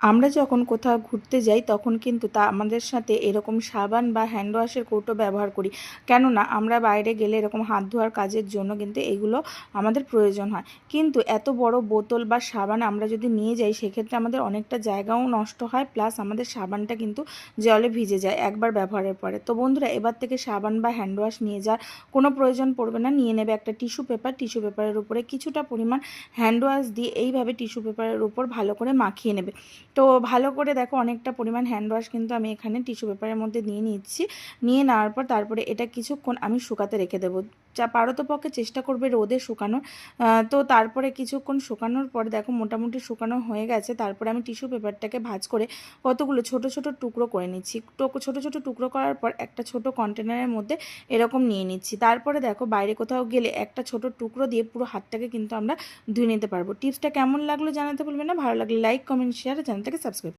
আমরা যখন কোথাও ঘুরতে যাই তখন কিন্তু আমাদের সাথে এরকম সাবান বা হ্যান্ড ওয়াশের কৌটো ব্যবহার করি। কেননা আমরা বাইরে গেলে এরকম হাত ধোয়ার কাজের জন্য কিন্তু এগুলো আমাদের প্রয়োজন হয়। কিন্তু এত বড় বোতল বা সাবান আমরা যদি নিয়ে যাই সেক্ষেত্রে আমাদের অনেকটা জায়গাও নষ্ট হয়, প্লাস আমাদের সাবানটা কিন্তু জলে ভিজে যায় একবার ব্যবহারের পরে। তো বন্ধুরা, এবার থেকে সাবান বা হ্যান্ড ওয়াশ নিয়ে যাওয়ার কোনো প্রয়োজন পড়বে না। নিয়ে নেবে একটা টিস্যু পেপারের উপরে কিছুটা পরিমাণ হ্যান্ড ওয়াশ দিয়ে এইভাবে টিস্যু পেপারের উপর ভালো করে মাখিয়ে নেবে। তো ভালো করে দেখো, অনেকটা পরিমাণ হ্যান্ড ওয়াশ কিন্তু আমি এখানে টিস্যু পেপারের মধ্যে নিয়ে নিচ্ছি। নিয়ে নেওয়ার পর তারপরে এটা কিছুক্ষণ আমি শুকাতে রেখে দেবো। যা পারতপক্ষে চেষ্টা করবে রোদে শুকানোর। তো তারপরে কিছুক্ষণ শুকানোর পর দেখো মোটামুটি শুকানো হয়ে গেছে। তারপরে আমি টিস্যু পেপারটাকে ভাঁজ করে কতগুলো ছোট ছোট টুকরো করে নিচ্ছি। ছোট ছোট টুকরো করার পর একটা ছোট কন্টেনারের মধ্যে এরকম নিয়ে নিচ্ছি। তারপরে দেখো বাইরে কোথাও গেলে একটা ছোট টুকরো দিয়ে পুরো হাতটাকে কিন্তু আমরা ধুয়ে নিতে পারবো। টিপসটা কেমন লাগলো জানাতে ভুলবে না। ভালো লাগলে লাইক, কমেন্ট, শেয়ার, চ্যানেলটাকে সাবস্ক্রাইব।